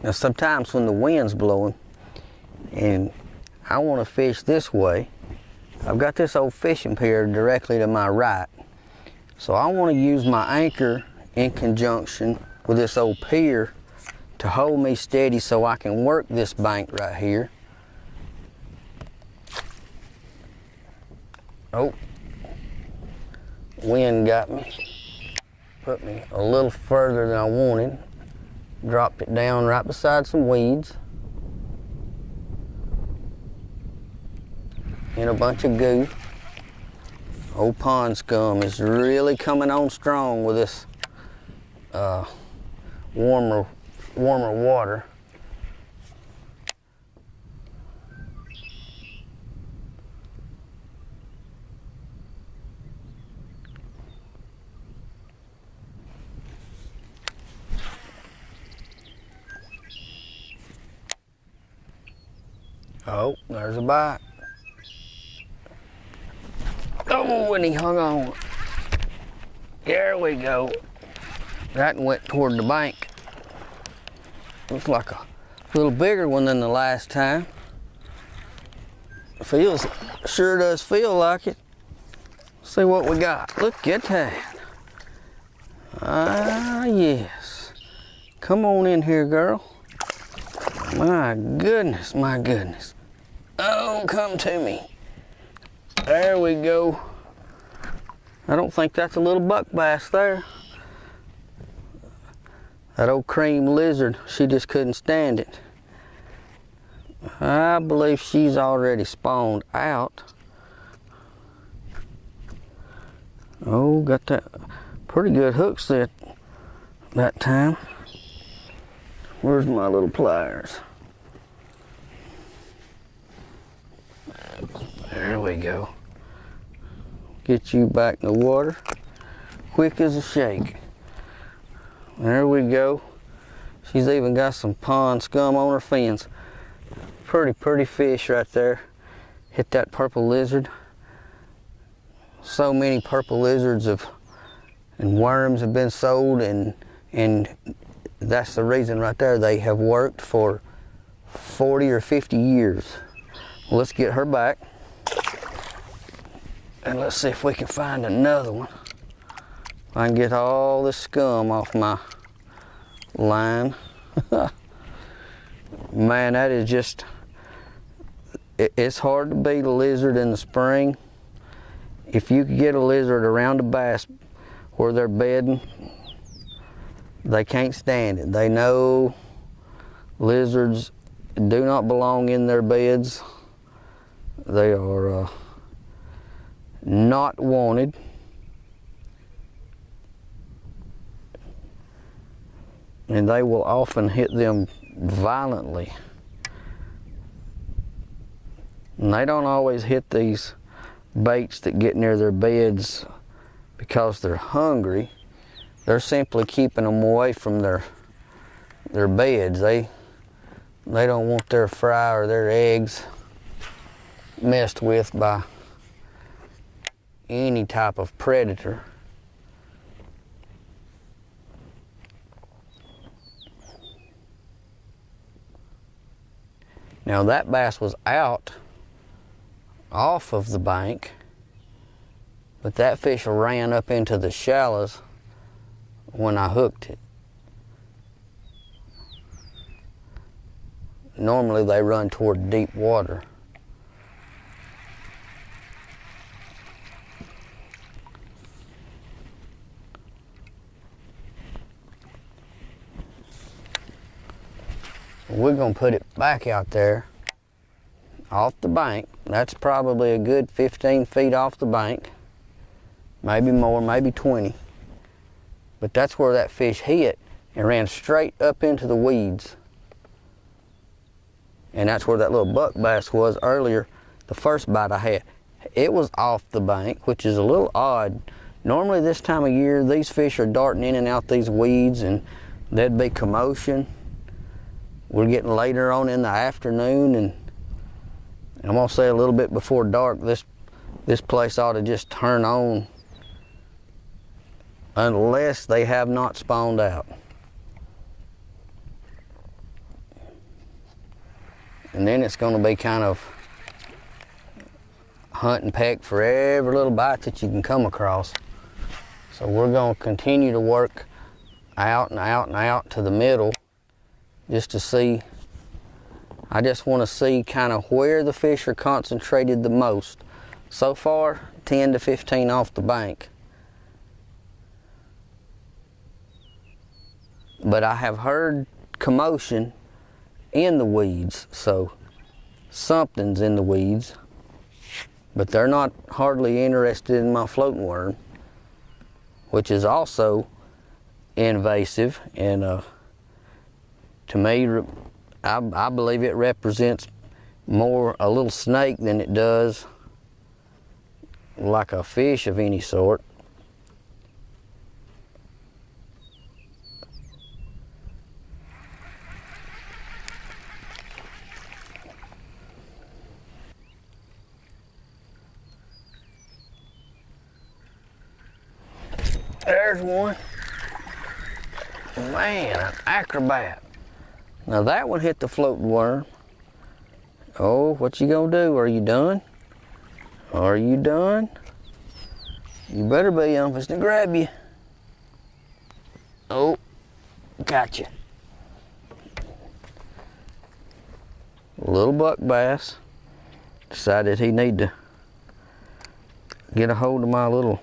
Now sometimes when the wind's blowing and I want to fish this way, I've got this old fishing pier directly to my right. So I want to use my anchor in conjunction with this old pier to hold me steady so I can work this bank right here. Oh, wind got me. Put me a little further than I wanted. Dropped it down right beside some weeds. And a bunch of goo. Old pond scum is really coming on strong with this warmer water. Oh, there's a bite. Oh, and he hung on. There we go. That went toward the bank. Looks like a little bigger one than the last time. Sure does feel like it. See what we got. Look at that. Ah, yes. Come on in here, girl. My goodness, my goodness. Oh, come to me. There we go. I don't think that's a little buck bass there. That old cream lizard, she just couldn't stand it. I believe she's already spawned out. Oh, got that pretty good hook set that time. Where's my little pliers? There we go. Get you back in the water, quick as a shake. There we go. She's even got some pond scum on her fins. Pretty fish right there. Hit that purple lizard. So many purple lizards and worms have been sold, and that's the reason right there. They have worked for 40 or 50 years. Well, let's get her back. And let's see if we can find another one. I can get all this scum off my line. Man, that is just, it's hard to beat a lizard in the spring. If you could get a lizard around a bass where they're bedding, they can't stand it. They know lizards do not belong in their beds. They are not wanted. And they will often hit them violently. And they don't always hit these baits that get near their beds because they're hungry. They're simply keeping them away from their beds. They don't want their fry or their eggs messed with by any type of predator. Now that bass was out off of the bank, but that fish ran up into the shallows when I hooked it. Normally they run toward deep water. We're gonna put it back out there off the bank. That's probably a good 15 feet off the bank, maybe more, maybe 20. But that's where that fish hit and ran straight up into the weeds. And that's where that little buck bass was earlier, the first bite I had. It was off the bank, which is a little odd. Normally this time of year, these fish are darting in and out these weeds and there'd be commotion. We're getting later on in the afternoon, and I'm gonna say a little bit before dark, this place ought to just turn on unless they have not spawned out. And then it's going to be kind of hunt and peck for every little bite that you can come across. So we're going to continue to work out and out and out to the middle just to see. I just want to see kind of where the fish are concentrated the most. So far, 10 to 15 off the bank. But I have heard commotion in the weeds, so something's in the weeds. But they're not hardly interested in my floating worm, which is also invasive, and to me, I believe it represents more a little snake than it does like a fish of any sort. There's one. Man, an acrobat. Now that one hit the floating worm. Oh, what you gonna do? Are you done? Are you done? You better be, I'm supposed to grab you. Oh, gotcha. Little buck bass. Decided he need to get a hold of my little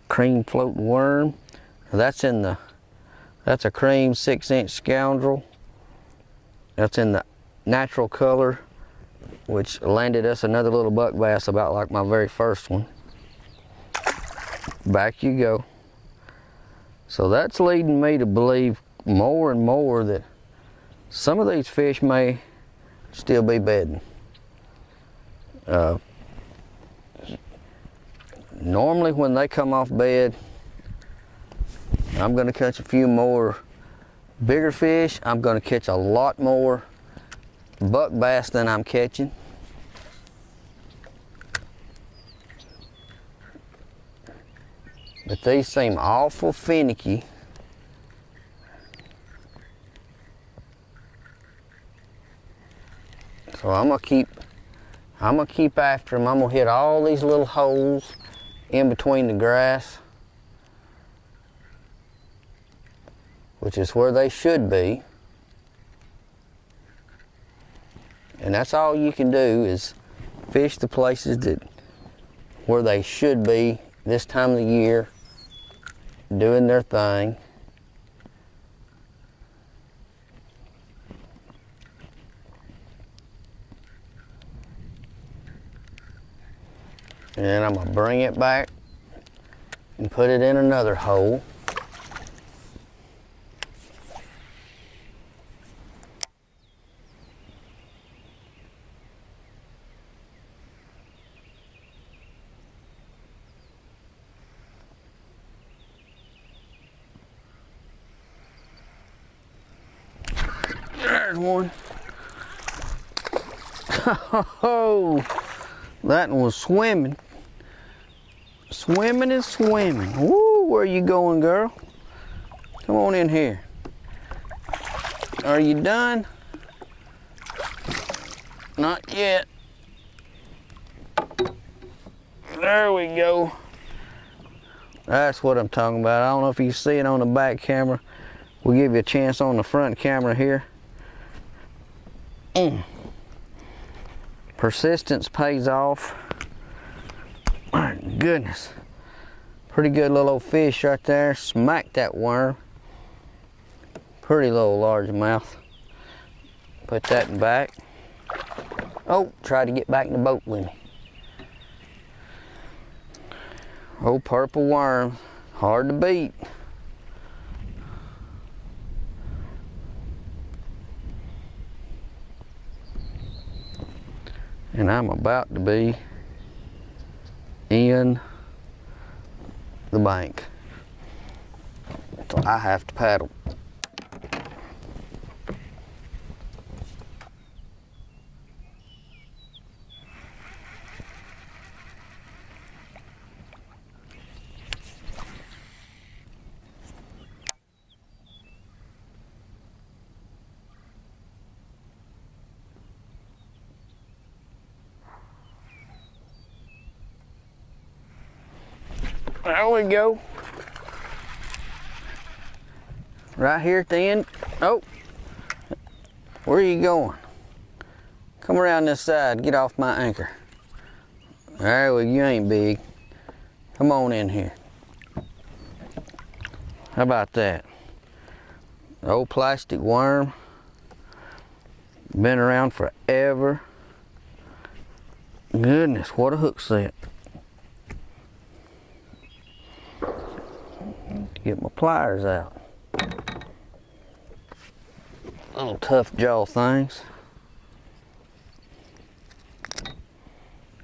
cream floating worm. That's a cream 6-inch scoundrel. That's in the natural color, which landed us another little buck bass about like my very first one. Back you go. So that's leading me to believe more and more that some of these fish may still be bedding. Normally when they come off bed, I'm going to catch a few more bigger fish. I'm going to catch a lot more buck bass than I'm catching. But these seem awful finicky. So I'm gonna keep after them. I'm gonna hit all these little holes in between the grass, which is where they should be. And that's all you can do, is fish the places where they should be this time of the year, doing their thing. And then I'm gonna bring it back and put it in another hole. There's one. Oh, that one was swimming. Swimming and swimming. Woo, where you going, girl? Come on in here. Are you done? Not yet. There we go. That's what I'm talking about. I don't know if you see it on the back camera. We'll give you a chance on the front camera here. Persistence pays off. My goodness. Pretty good little old fish right there. Smacked that worm. Pretty little largemouth. Put that back. Oh, tried to get back in the boat with me. Old purple worm. Hard to beat. And I'm about to be in the bank. So I have to paddle. There we go. Right here at the end. Oh, where are you going? Come around this side, get off my anchor. There, well, you ain't big. Come on in here. How about that? Old plastic worm. Been around forever. Goodness, what a hook set. Get my pliers out. Little tough jaw things.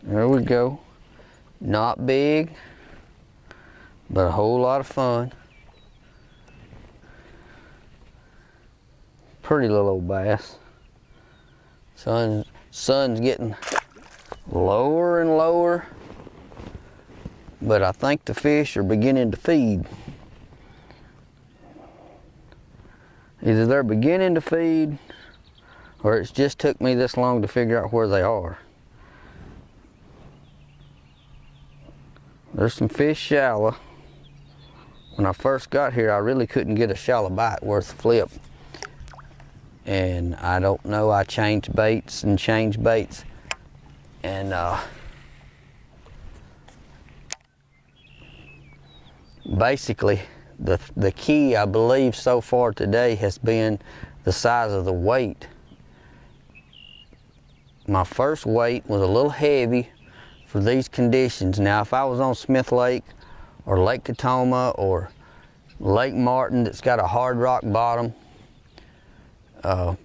There we go. Not big, but a whole lot of fun. Pretty little old bass. Sun's getting lower and lower, but I think the fish are beginning to feed. Either they're beginning to feed, or it's just took me this long to figure out where they are. There's some fish shallow. When I first got here, I really couldn't get a shallow bite worth a flip. And I don't know, I changed baits, and basically the key, I believe, so far today has been the size of the weight. My first weight was a little heavy for these conditions. Now, if I was on Smith Lake or Lake Katoma or Lake Martin that's got a hard rock bottom, the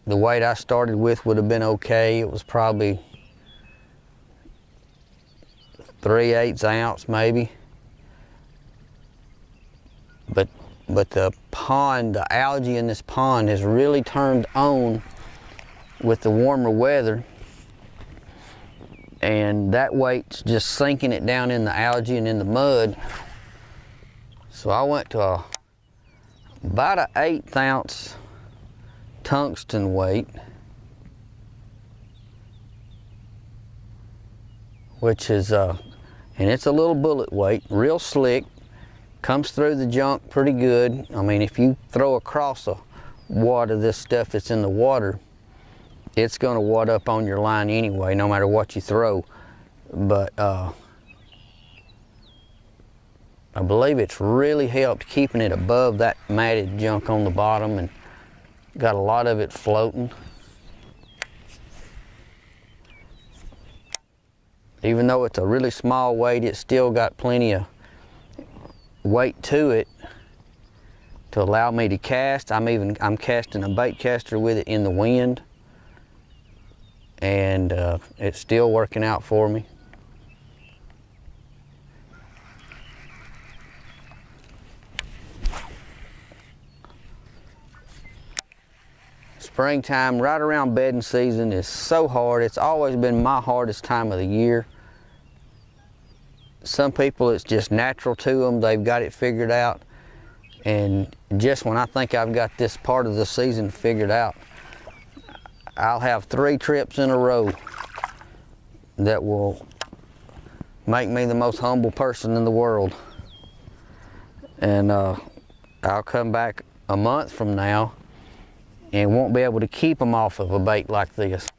weight I started with would have been okay. It was probably 3/8 ounce maybe. But the pond, the algae in this pond has really turned on with the warmer weather, and that weight's just sinking it down in the algae and in the mud. So I went to about an 1/8 ounce tungsten weight, which is and it's a little bullet weight, real slick, comes through the junk pretty good. I mean, if you throw across a wad of this stuff that's in the water, it's going to wad up on your line anyway, no matter what you throw. But I believe it's really helped keeping it above that matted junk on the bottom, and got a lot of it floating. Even though it's a really small weight, it's still got plenty of weight to it to allow me to cast. I'm casting a bait caster with it in the wind, and it's still working out for me. Springtime, right around bedding season, is so hard. It's always been my hardest time of the year. Some people, it's just natural to them. They've got it figured out. And just when I think I've got this part of the season figured out, I'll have 3 trips in a row that will make me the most humble person in the world. And I'll come back a month from now and won't be able to keep them off of a bait like this.